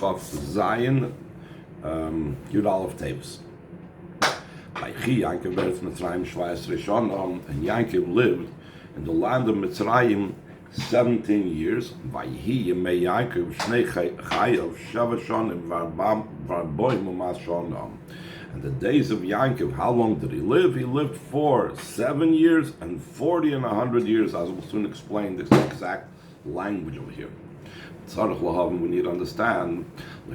Chof Zion, Yud Aleph Tevis. ויחי Yaakov בארץ מצרים 17 שנה, and Yaakov lived in the land of Mitzrayim 17 years. ויהי ימי Yaakov שני חייו 7 שנים וארבעים ומאה שנה. And the days of Yaakov, how long did he live? He lived for 7 years and 40 and 100 years, as we'll soon explain this exact language over here. We need to understand why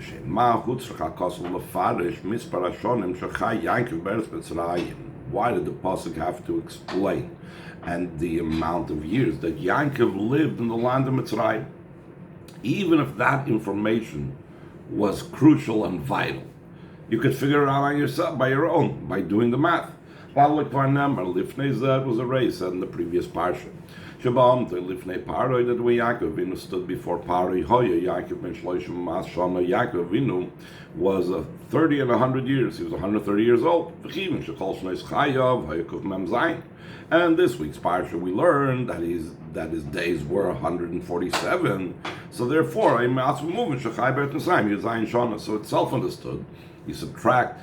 did the pasuk have to explain and the amount of years that Yaakov lived in the land of Mitzrayim, even if that information was crucial and vital. You could figure it out on yourself, by your own, by doing the math. Lifnei was a race in the previous parsha. Lifnei Paroi, that way Yaakov Avinu stood before Paroi Hoya. Yaakov ben Shloshim Mas Shana. Yaakov Avinu was 30 and 100 years. He was 130 years old. And this week's parsha we learned that his days were 147. So therefore, so it's self-understood. You subtract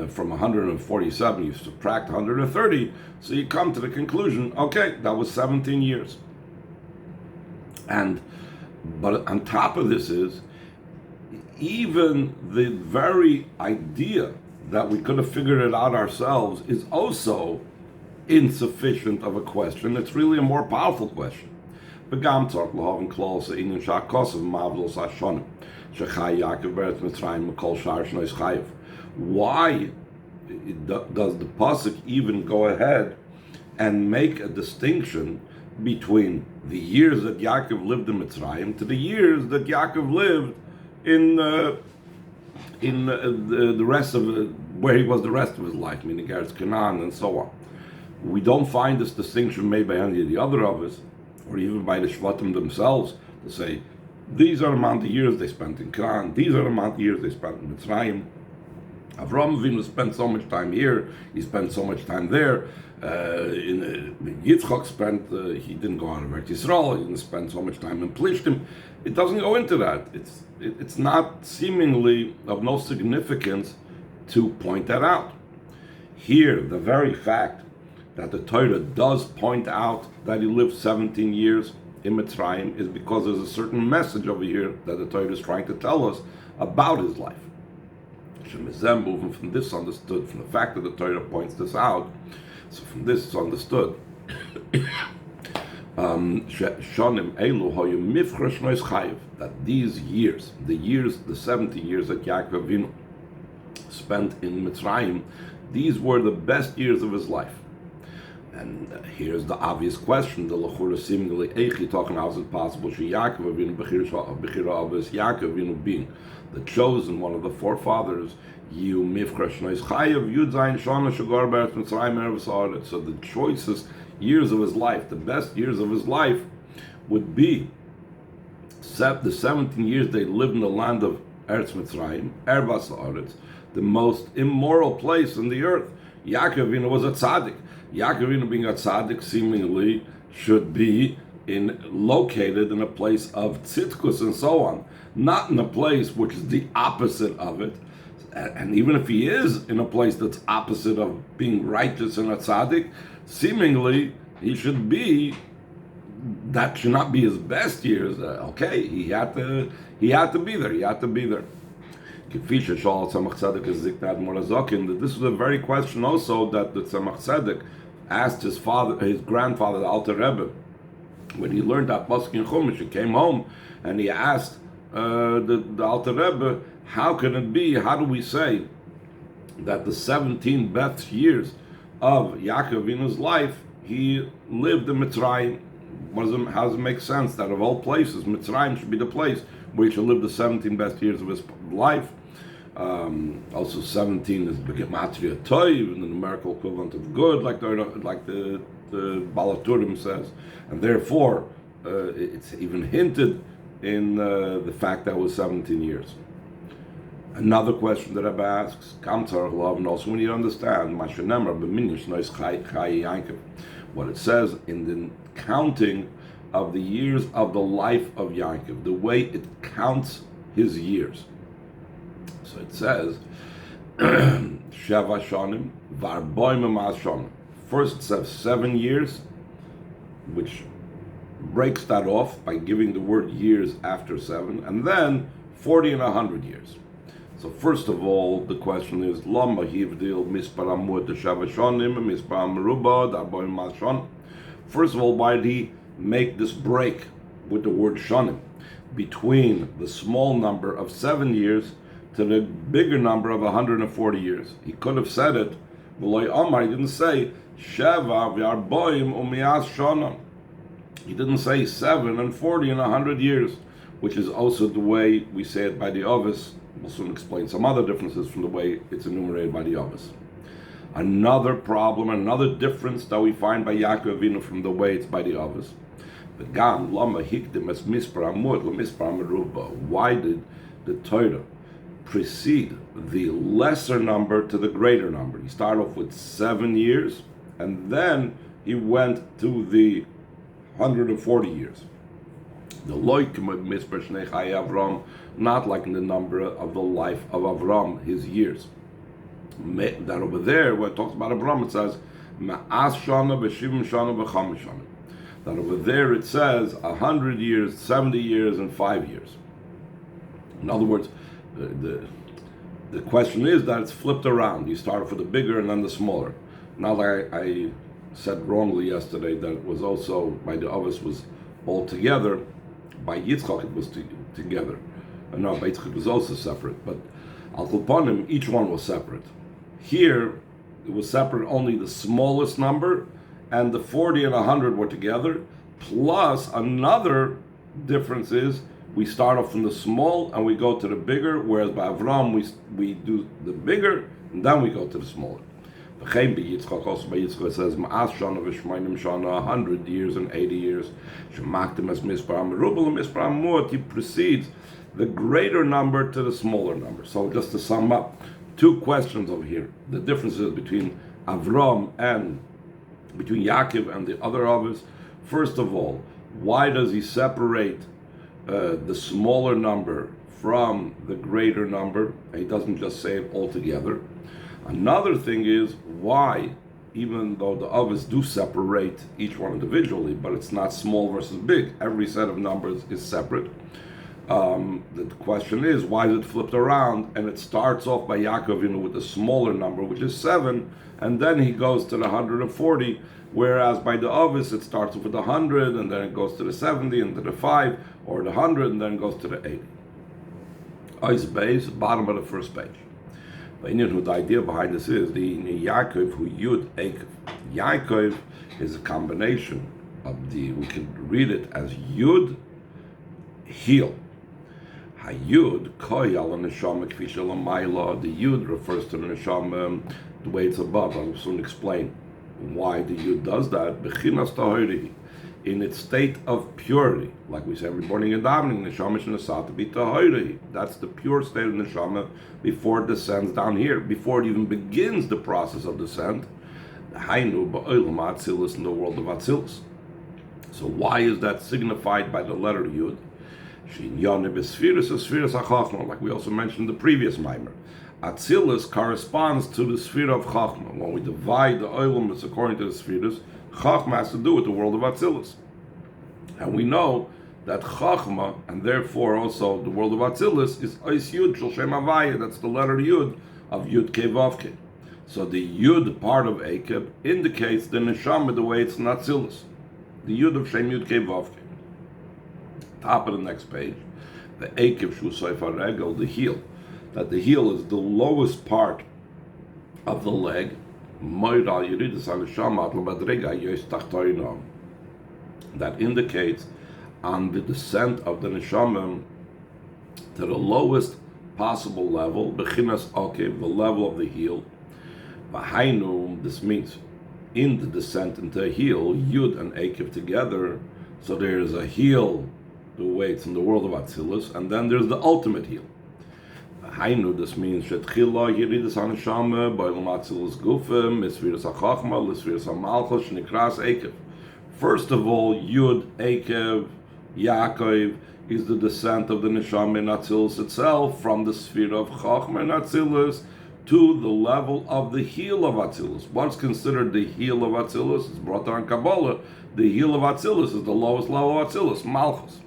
from 147, you subtract 130, so you come to the conclusion, okay, that was 17 years. But on top of this is, even the very idea that we could have figured it out ourselves is also insufficient of a question. It's really a more powerful question. Why does the pasuk even go ahead and make a distinction between the years that Yaakov lived in Mitzrayim to the years that Yaakov lived in the rest of where he was the rest of his life, meaning Eretz Canaan and so on? We don't find this distinction made by any of the other of us, or even by the Shvatim themselves, to say these are the amount of years they spent in Canaan, these are the amount of years they spent in Mitzrayim. Avraham Avinu spent so much time here, he spent so much time there. Yitzchak spent, he didn't go out of Eretz Yisrael, he didn't spend so much time in Plishtim. It doesn't go into that. It's not seemingly of no significance to point that out. Here, the very fact that the Torah does point out that he lived 17 years in Mitzrayim is because there's a certain message over here that the Torah is trying to tell us about his life. Moving from this understood, from the fact that the Torah points this out, so from this it's understood that these years, the 17 years that Yaakov Avinu spent in Mitzrayim, these were the best years of his life. And here's the obvious question: the Lachura seemingly Eichi talking, how is it possible Yaakov Avinu Yaakov Avinu being the chosen one of the forefathers, so the choicest years of his life, the best years of his life, would be the 17 years they lived in the land of Eretz Mitzrayim, Ervas Haaretz, the most immoral place in the earth. Yaakov Avinu was a tzaddik. Yaakov Avinu being a tzaddik seemingly should be located in a place of tzidkus and so on, not in a place which is the opposite of it. And even if he is in a place that's opposite of being righteous and a tzaddik, seemingly he should be. That should not be his best years. Okay, he had to be there. He had to be there. That this is a very question also that the Tzemach Tzedek asked his grandfather, the Alter Rebbe, when he learned that pasuk in Chumash. He came home and he asked the Alter Rebbe, how can it be? How do we say that the 17 best years of Yaakov Avinu's life he lived in Mitzrayim? How does it make sense that of all places, Mitzrayim should be the place where he should live the 17 best years of his life? Also, 17 is the gematria toiv, the numerical equivalent of good, like the Balaturim says, and therefore it's even hinted in the fact that it was 17 years. Another question that Rebbe asks, and also we need to understand what it says in the counting of the years of the life of Yaakov, the way it counts his years. So it says, Sheva Shonim, Varboim Mas Shonim. First it says 7 years, which breaks that off by giving the word years after 7, and then 40 and 100 years. So first of all, the question is, Lama hivdil mispar amud Sheva Shonim, mispar amuruba, Varboim Mas Shonim. First of all, why did he make this break with the word Shonim between the small number of 7 years to the bigger number of 140 years? He could have said it, V'loi Omar, he didn't say Sheva v'arboim u'mias shana. He didn't say 7 and 40 and 100 years, which is also the way we say it by the Ovis. We'll soon explain some other differences from the way it's enumerated by the Ovis. Another problem, another difference that we find by Yaakov Avinu from the way it's by the Ovis. Why did the Torah precede the lesser number to the greater number? He started off with 7 years, and then he went to the 140 years. The Avram, not like in the number of the life of Avram, his years. That over there, when it talks about Avram, it says Ma'as Shana v'Shivim Shana v'Chamish Shana. That over there it says 100 years, 70 years, and 5 years. In other words, the question is that it's flipped around. You start off with the bigger and then the smaller. Now that I said wrongly yesterday that it was also, by the Ovis was all together, by Yitzchak it was together. No, by Yitzchak it was also separate, but Al Kulponim, each one was separate. Here, it was separate only the smallest number, and the 40 and 100 were together, plus another difference is we start off from the small and we go to the bigger, whereas by Avram we do the bigger and then we go to the smaller. Also by Yitzchak it says Ma'as Shana v'Shmainim Shana, 100 years and 80 years. Shemaktim as Mispar Amerubal and Mispar Amut. He precedes the greater number to the smaller number. So just to sum up, two questions over here. The differences between Avram and between Yaakov and the other Avos. First of all, why does he separate the smaller number from the greater number? He doesn't just say it all together. Another thing is why, even though the Avos do separate each one individually, but it's not small versus big. Every set of numbers is separate. The question is, why is it flipped around? And it starts off by Yaakov with the smaller number, which is 7, and then he goes to the 140, whereas by the Ovis it starts off with the 100, and then it goes to the 70, and to the 5, or the 100, and then it goes to the 80. Ice base, bottom of the first page. The idea behind this is the Yaakov who Yud Eikev. Yaakov is a combination of we can read it as Yud, heel. Hayud koyal neshama kfisha lamayla. The Yud refers to the neshama the way it's above. I'll soon explain why the Yud does that. Bechinas tahori, in its state of purity, like we say every morning in davening, neshama shenasat to be tahori. That's the pure state of neshama before it descends down here, before it even begins the process of descent. Hainu ba'olam atzilus, in the world of atzilus. So why is that signified by the letter Yud? Like we also mentioned in the previous mimer, Atzilus corresponds to the sphere of Chachma. When we divide the Olam according to the spheres, Chachma has to do with the world of Atzilus. And we know that Chachma, and therefore also the world of Atzilus, is Ois Yud Shel Shem Havaya. That's the letter Yud of Yud Kei Vav Kei. So the Yud part of Eikev indicates the Neshama the way it's in Atzilus. The Yud of Shem Yud Kei Vav Kei. Top of the next page, the Eikev Shu Seifar Regel, the heel. That the heel is the lowest part of the leg. That indicates on the descent of the neshama to the lowest possible level, bechinas okev, the level of the heel. V'hainu, this means in the descent into a heel, Yud and Eikev together. So there is a heel, the way it's in the world of Atzilus, and then there's the ultimate heel. Hainu, this means Shetchila Yiridas Haneshama, Ba'olam Atzilus Gufim, Misviras HaChachma, Lisviras HaMalchus, Shnikras Eikev. First of all, Yud, Eikev, Yaakov is the descent of the neshama in Atzilus itself from the sphere of Chachma in Atzilus to the level of the heel of Atzilus. What's considered the heel of Atzilus is brought down in Kabbalah. The heel of Atzilus is the lowest level of Atzilus, Malchus.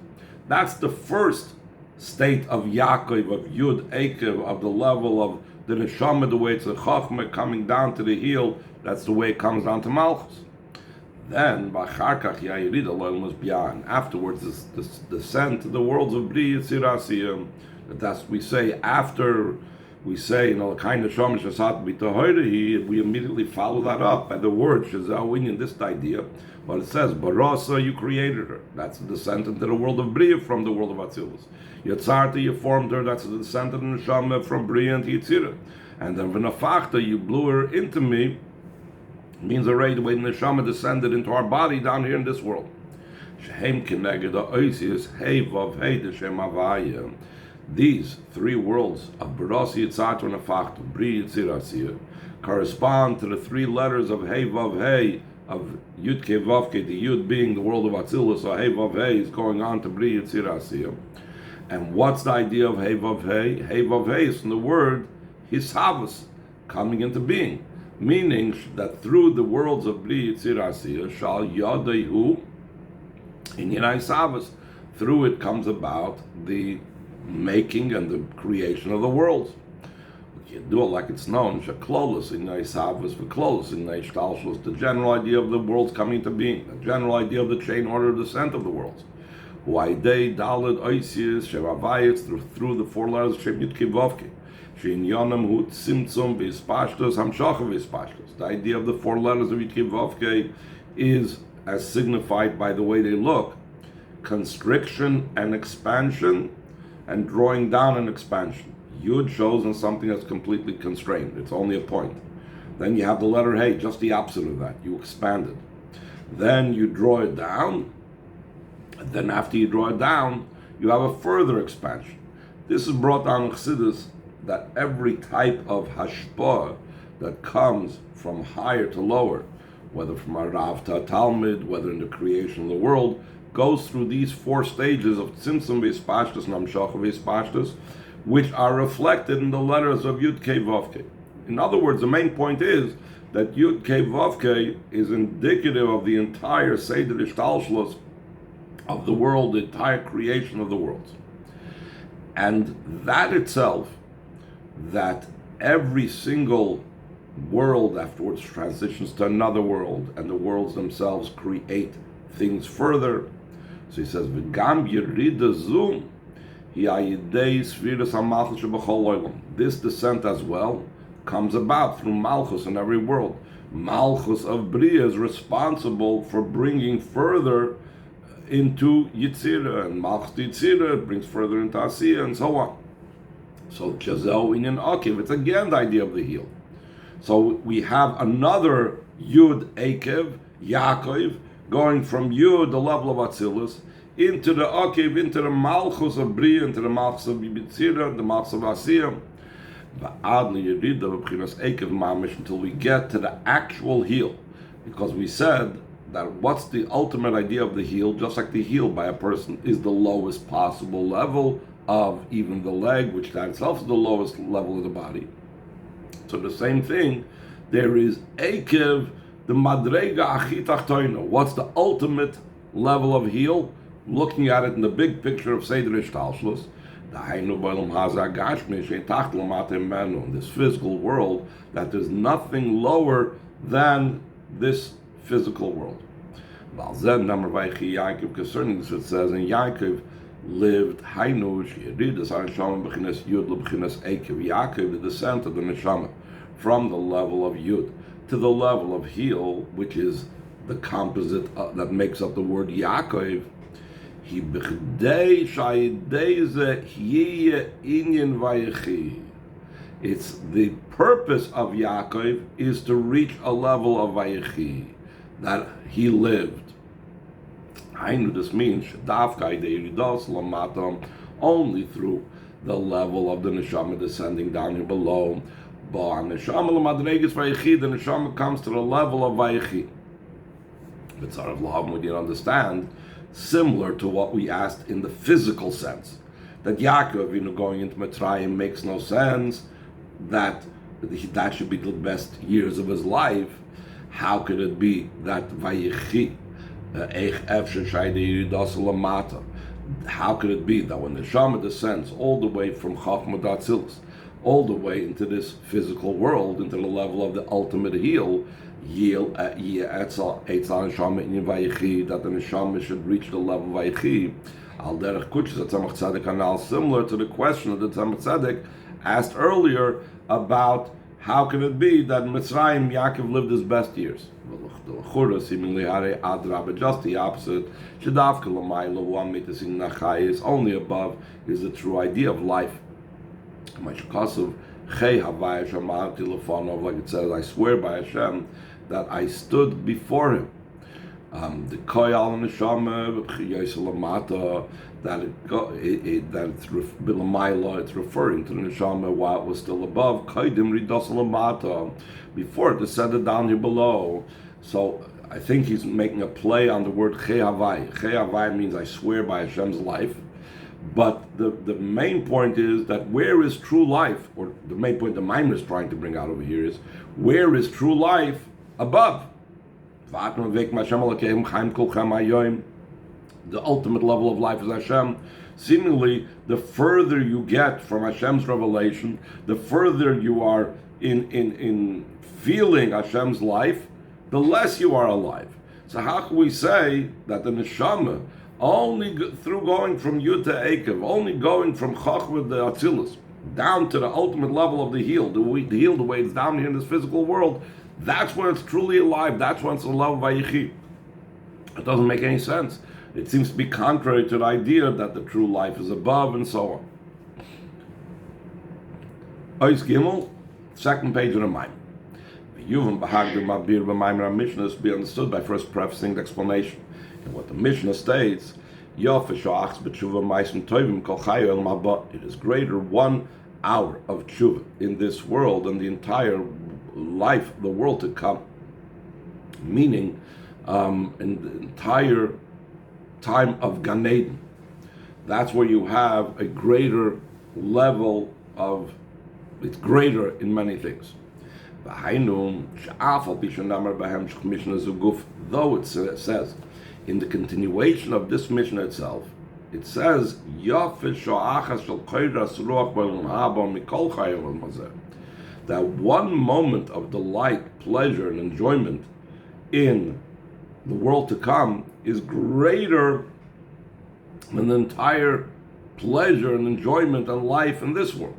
That's the first state of Yaakov, of Yud Ekev, of the level of the neshama, the way it's the Chachma coming down to the heel. That's the way it comes down to Malchus. Then, afterwards, this descent to the worlds of Bri Yitzir Asiyah. That's we say after we say, the kind of Shom Shasat B'Tahorehi, we immediately follow that up by the word Shazawin, this idea. But it says, Barasa, you created her. That's the descent into the world of Bria from the world of Atzilus. Yatzarta, you formed her. That's the descent of the Neshama from Bria into Yitzira. And then V'nafachta, you blew her into me. Means already the way the Neshama descended into our body down here in this world. Shehem Keneged Oisius, Hey Vav Hey Deshem Avaya. These three worlds of Barasi Yitzarta and Nafachta, Bria Yitzir Asiyah, correspond to the three letters of Hey Vav Hey, of Yud Ke Vav Ke, the Yud being the world of Atzilus, so Hey Vav Hey is going on to Bri Yitzir Asiyah. And what's the idea of Hey Vav Hey? Hey Vav Hey is from the word Hisavus, coming into being, meaning that through the worlds of Bri Yitzir Asiyah, Shal Yadehu in Yinai Savus, through it comes about the making and the creation of the worlds. You do it like it's known, Shaklolos in Savus, V'Klolos in Shtalshlos, the general idea of the worlds coming to being, the general idea of the chain order of descent of the worlds. Why they Dalad Oisius, Shevavayits, through the four letters Shemit Kivovke, Shin Yonam Hut Simtsum Vispashtos, Hamshacha Vispashtos. The idea of the four letters of Yitkivovke is as signified by the way they look, constriction and expansion, and drawing down and expansion. Yud shows in something that's completely constrained. It's only a point. Then you have the letter Hey, just the opposite of that. You expand it. Then you draw it down. And then after you draw it down, you have a further expansion. This is brought down in Chassidus that every type of hashpah that comes from higher to lower, whether from a Rav to a Talmud, whether in the creation of the world, goes through these four stages of Tzimtzum V'Yispashtus and Hamshacha V'Yispashtus, which are reflected in the letters of Yud Kei Vav Kei. In other words, the main point is that Yud Kei Vav Kei is indicative of the entire Seder Ishtalshlos of the world, the entire creation of the worlds. And that itself, that every single world afterwards transitions to another world, and the worlds themselves create things further. So he says, V'gam Yerida Zum, this descent as well comes about through Malchus in every world. Malchus of Bria is responsible for bringing further into Yitzira, and Malchus Yitzira brings further into Asiyah, and so on. So Chazel Inyan Akiv, it's again the idea of the heel. So we have another Yud Ekev, Yaakov, going from Yud, the level of Atzilus, into the Akiv, into the Malchus of Bria, into the Malchus of Yitzira, the Malchus of Asiyah, until we get to the actual heel. Because we said that what's the ultimate idea of the heel, just like the heel by a person is the lowest possible level of even the leg, which that itself is the lowest level of the body. So the same thing, there is Ekev, the Madrega Achi Tachtoino. What's the ultimate level of heel? Looking at it in the big picture of Seder Ishtalshlos, in this physical world, that there's nothing lower than this physical world. Concerning this, it says, and Yaakov lived Yaakov, the descent of the neshama, from the level of Yud to the level of heel, which is the composite that makes up the word Yaakov. It's the purpose of Yaakov is to reach a level of Viyachi, that he lived. This means only through the level of the neshama descending down here below. But the neshama comes to the level of Viyachi. But we didn't understand. similar to what we asked in the physical sense. That Yaakov, going into Mitzrayim makes no sense, that should be the best years of his life. How could it be that Vayichi, how could it be that when the Neshama descends all the way from Chachma Datzilus, all the way into this physical world, into the level of the ultimate heal, that the Neshama should reach the level of Vayichi, Al Derech Kuchas at Tzemach Tzedek Anal, similar to the question that the Tzemach Tzedek asked earlier about how can it be that in Mitzrayim Yaakov lived his best years? Seemingly just the opposite. Is only above is the true idea of life. Like it says, I swear by Hashem that I stood before him. The koyal neshama that it's bilamayla, it's referring to the neshama while it was still above. Before it descended down here below. So I think he's making a play on the word chehavai. Chehavai means I swear by Hashem's life. But the main point is that where is true life, or the main point the Maimon is trying to bring out over here is, where is true life above? The ultimate level of life is Hashem. Seemingly, the further you get from Hashem's revelation, the further you are in feeling Hashem's life, the less you are alive. So how can we say that the neshama, only through going from Yud to Eikev, only going from Chachma to Atzilus, down to the ultimate level of the heal, the way it's down here in this physical world, that's when it's truly alive, that's when it's a love Vayichi. It doesn't make any sense. It seems to be contrary to the idea that the true life is above and so on. Ois Gimel, second page of the Maimon. Yuvim Bahagdim Mabir B'Maimon Mishnah is to be understood by first prefacing the explanation. And what the Mishnah states, it is greater 1 hour of tshuva in this world and the entire life, the world to come. Meaning, in the entire time of Gan Eden, that's where you have a greater level of, it's greater in many things. Though it says, in the continuation of this Mishnah itself, it says, that one moment of delight, pleasure, and enjoyment in the world to come is greater than the entire pleasure and enjoyment and life in this world.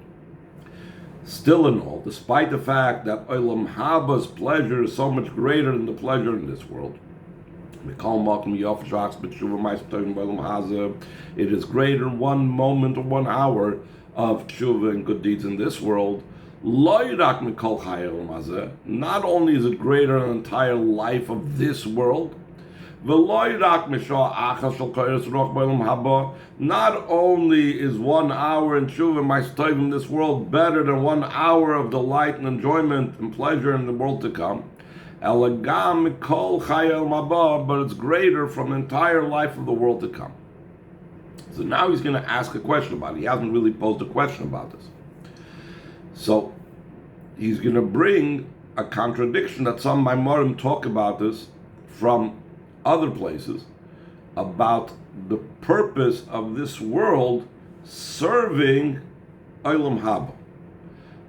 Still in all, despite the fact that Olam Haba's pleasure is so much greater than the pleasure in this world, it is greater 1 moment or 1 hour of tshuva and good deeds in this world. Not only is it greater than the entire life of this world, not only is 1 hour in tshuva in this world better than 1 hour of delight and enjoyment and pleasure in the world to come, but it's greater from the entire life of the world to come. So now he's going to ask a question about it. He hasn't really posed a question about this. So he's going to bring a contradiction that some Maimorim talk about this from other places, about the purpose of this world serving Olam Haba.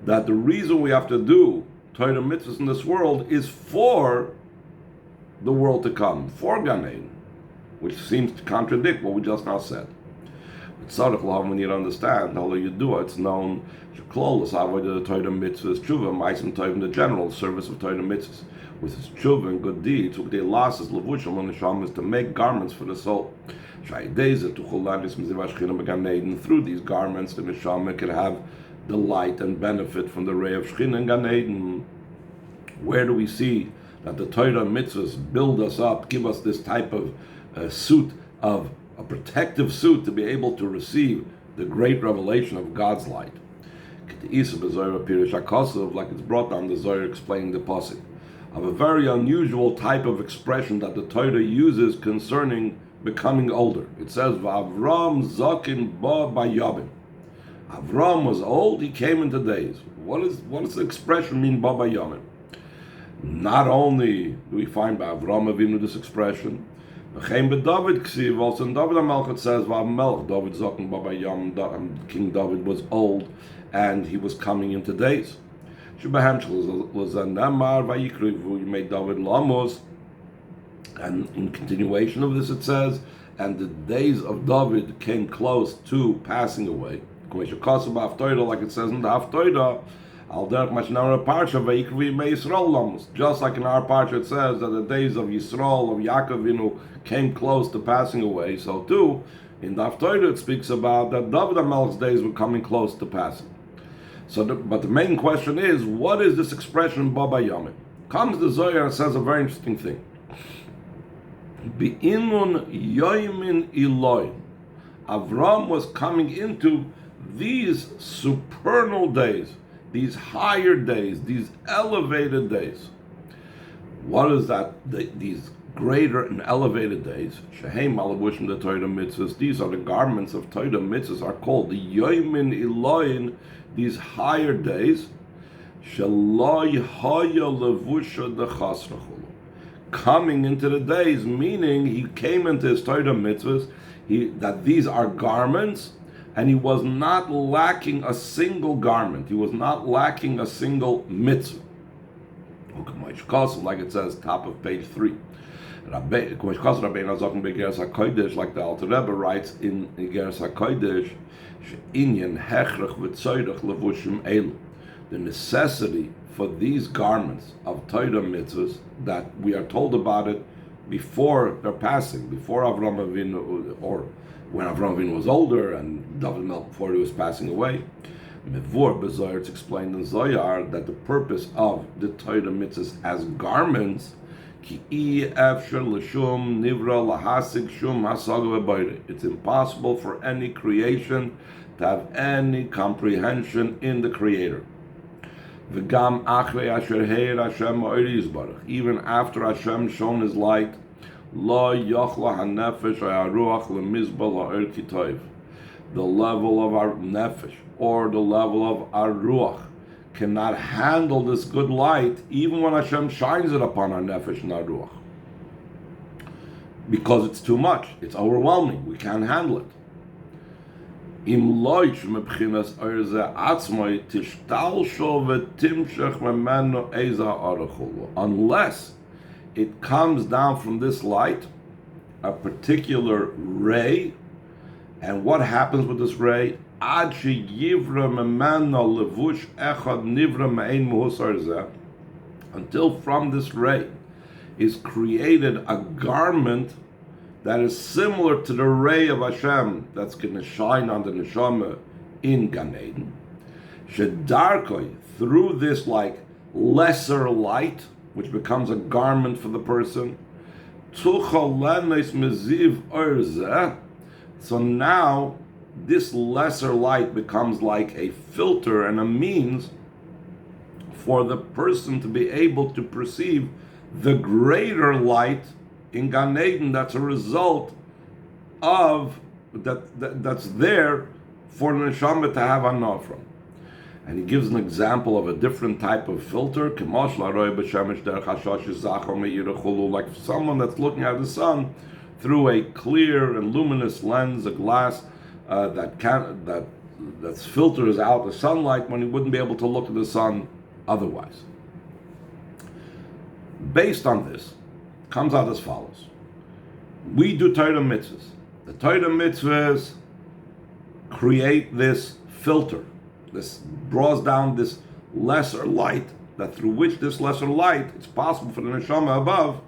That the reason we have to do Torah mitzvahs in this world is for the world to come, for Gan Eden, which seems to contradict what we just now said. But Tzarech Lav, we need to understand, although you do it, it's known, Sheklolos, avoid the Torah mitzvahs, tshuva, ma'asim Torah in the general service of Torah mitzvahs, with his tshuva and good deeds, with the lasses, levushim, and neshama, is to make garments for the soul. Through these garments, the neshama can have delight and benefit from the ray of Shechina and Gan Eden. Where do we see that the Torah mitzvahs build us up, give us this type of suit, of a protective suit to be able to receive the great revelation of God's light? Like it's brought down the Zohar explaining the pasuk of a very unusual type of expression that the Torah uses concerning becoming older. It says, Avram Zakin Ba Bayabim. Avram was old, he came into days. What does the expression mean, Ba Bayabim? Not only do we find by Avram Avinu this expression, David Ksiv, also in David HaMelech it says, David Zaken Ba Bayabim, King David was old and he was coming into days. Was a Namar Vayikrivu, you made David Lamos. And in continuation of this it says, and the days of David came close to passing away. Like it says in the Haftoida, just like in our parsha it says that the days of Yisrael, of Yaakov, came close to passing away, so too, in the Haftoida it speaks about that David HaMelech's days were coming close to passing. But the main question is, what is this expression, Baba Yamim? Comes the Zohar and says a very interesting thing. Be'inun yoimin Eloi. Avram was coming into these supernal days, these higher days, these elevated days. What is that? These greater and elevated days. Shehem malavushim the Torah mitzvahs. These are the garments of Torah mitzvahs. Are called the yoimin Eloin. These higher days. Shaloi haya levusha dechasrachul. Coming into the days, meaning he came into his Torah mitzvahs, that these are garments, and he was not lacking a single garment. He was not lacking a single mitzvah. Like it says, top of page 3. Like the Alter Rebbe writes in Igeres HaKodesh, the necessity for these garments of Torah mitzvahs, that we are told about it before their passing, before Avram Avinu, or when Avram Avinu was older and David HaMelech before he was passing away. Mevor B'Zohar, it's explained in Zohar that the purpose of the Torah mitzvahs as garments, it's impossible for any creation to have any comprehension in the Creator. Even after Hashem shone His light, the level of our nefesh or the level of our ruach cannot handle this good light, even when Hashem shines it upon our nefesh and our ruach, because it's too much, it's overwhelming, we can't handle it. Unless it comes down from this light, a particular ray, and what happens with this ray? Until from this ray is created a garment that is similar to the ray of Hashem that's going to shine on the neshama in Gan Eden. Shedarkoi, through this like lesser light, which becomes a garment for the person. So now this lesser light becomes like a filter and a means for the person to be able to perceive the greater light in Gan Eden that's a result of that's there for the neshama to have anah from. And he gives an example of a different type of filter, like someone that's looking at the sun through a clear and luminous lens, a glass that filters out the sunlight when he wouldn't be able to look at the sun otherwise. Based on this, comes out as follows. We do Torah mitzvahs. The Torah mitzvahs create this filter. This draws down this lesser light, that through which this lesser light, it's possible for the neshama above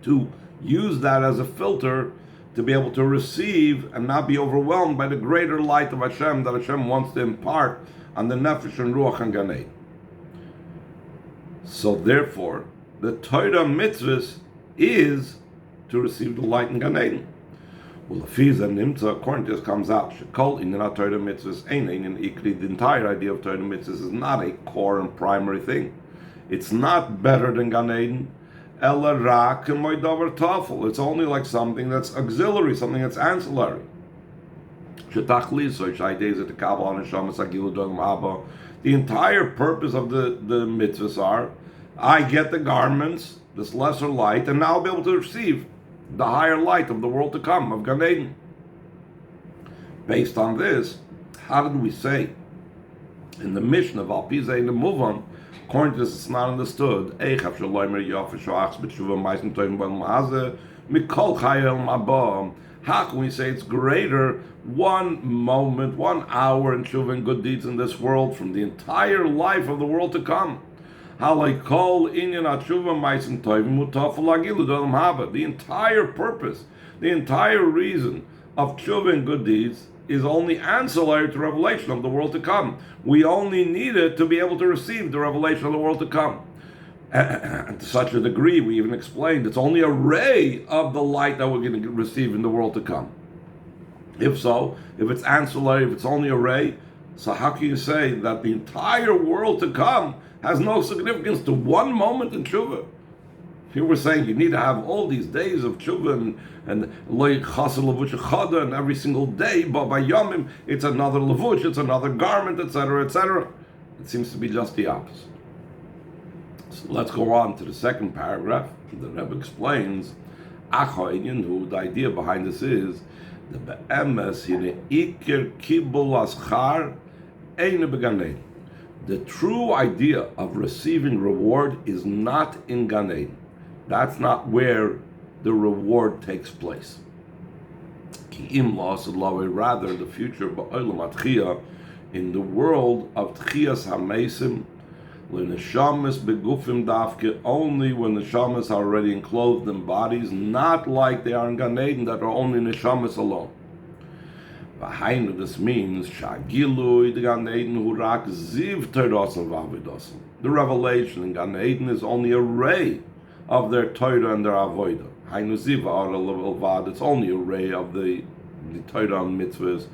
to use that as a filter to be able to receive and not be overwhelmed by the greater light of Hashem that Hashem wants to impart on the nefesh and ruach and Gan Eden. So therefore, the Torah mitzvahs is to receive the light in Gan Eden. Well, according to this comes out, the entire idea of Torah mitzvahs is not a core and primary thing. It's not better than Gan Eden. Ela rak moidavar tafel. It's only like something that's auxiliary, something that's ancillary. The entire purpose of the mitzvahs are, I get the garments, this lesser light, and now I'll be able to receive the higher light of the world to come, of Gan Eden. Based on this, how did we say in the mission of Al Pizay and the Muvan, according to this, it's not understood. How can we say it's greater 1 moment, 1 hour in tshuva and good deeds in this world from the entire life of the world to come? The entire purpose, the entire reason of tshuva and good deeds is only ancillary to revelation of the world to come. We only need it to be able to receive the revelation of the world to come. And to such a degree, we even explained, it's only a ray of the light that we're going to receive in the world to come. If so, if it's ancillary, if it's only a ray, so how can you say that the entire world to come has no significance to 1 moment in tshuva? Here we're saying you need to have all these days of tshuva and every single day, but by yomim, it's another levush, it's another garment, etc., etc. It seems to be just the opposite. So let's go on to the second paragraph. The Rebbe explains, the idea behind this is, the true idea of receiving reward is not in Gan Eden. That's not where the reward takes place. Rather, the future in the world of Tchiyas HaMesim, only when the neshamas are already enclosed in bodies, not like they are in Gan Eden that are only neshamas alone. This means the revelation in Gan Eden is only a ray of their Torah and their Avodah. It's only a ray of the Torah and mitzvahs.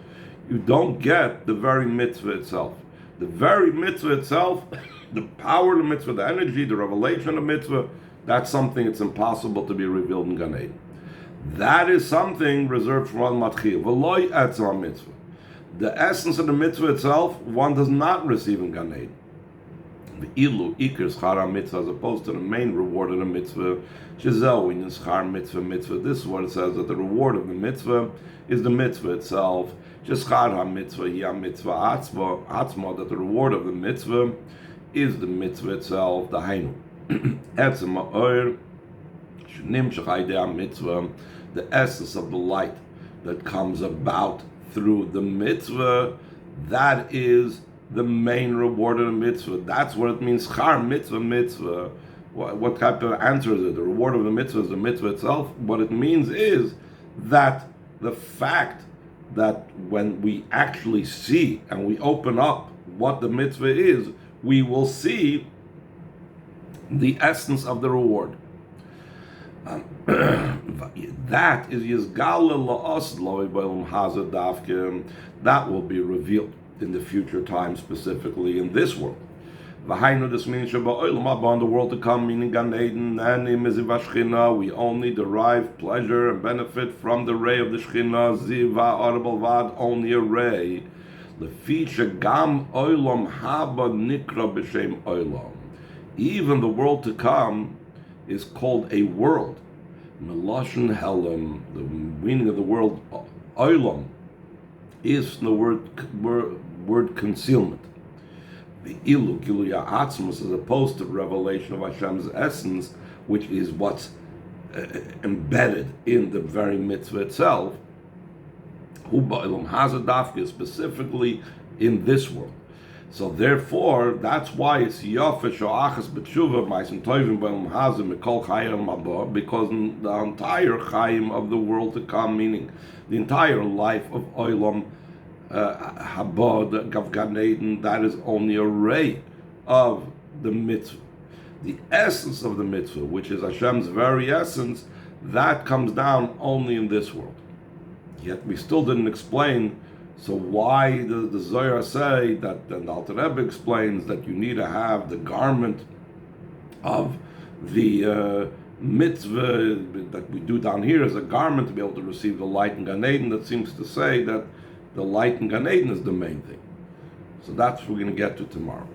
You don't get the very mitzvah itself. The very mitzvah itself, the power of the mitzvah, the energy, the revelation of the mitzvah, that's something it's impossible to be revealed in Gan Eden. That is something reserved for one matchil. V'loy etzem mitzvah. The essence of the mitzvah itself, one does not receive in Gan Eden. V'ilu ikar schar mitzvah, as opposed to the main reward of the mitzvah, shezel in schar mitzvah. This is what it says, that the reward of the mitzvah is the mitzvah itself. Schar mitzvah, ya mitzvah atzma, that the reward of the mitzvah is the mitzvah itself. The hainu etzem ha'or shnim shechayde mitzvah, the essence of the light that comes about through the mitzvah, that is the main reward of the mitzvah. That's what it means. Schar mitzvah. What type of answer is it? The reward of the mitzvah is the mitzvah itself. What it means is that the fact that when we actually see and we open up what the mitzvah is, we will see the essence of the reward. That is that will be revealed in the future time, specifically in this world. This means in the world to come, meaning Gan Eden, we only derive pleasure and benefit from the ray of the Shechina, Ziva, audible vad, only a ray. Even the world to come is called a world. Meloshen Helam, the meaning of the word Olam is the word concealment. The ilu giluya atzmus, as opposed to the revelation of Hashem's essence, which is what's embedded in the very mitzvah itself. Hu ba'ilum hazadafka, specifically in this world. So therefore, that's why it's yafa shoachas b'tshuva ma'asim tovim ba'ilum hazad mikol chayim haba, because the entire chayim of the world to come, meaning the entire life of olam haba, the Gan Eden, that is only a ray of the mitzvah. The essence of the mitzvah, which is Hashem's very essence, that comes down only in this world. Yet we still didn't explain, so why the Zohar say that, and the Alter Rebbe explains that you need to have the garment of the mitzvah that we do down here as a garment to be able to receive the light in Gan Eden, that seems to say that the light in Gan Eden is the main thing. So that's what we're going to get to tomorrow.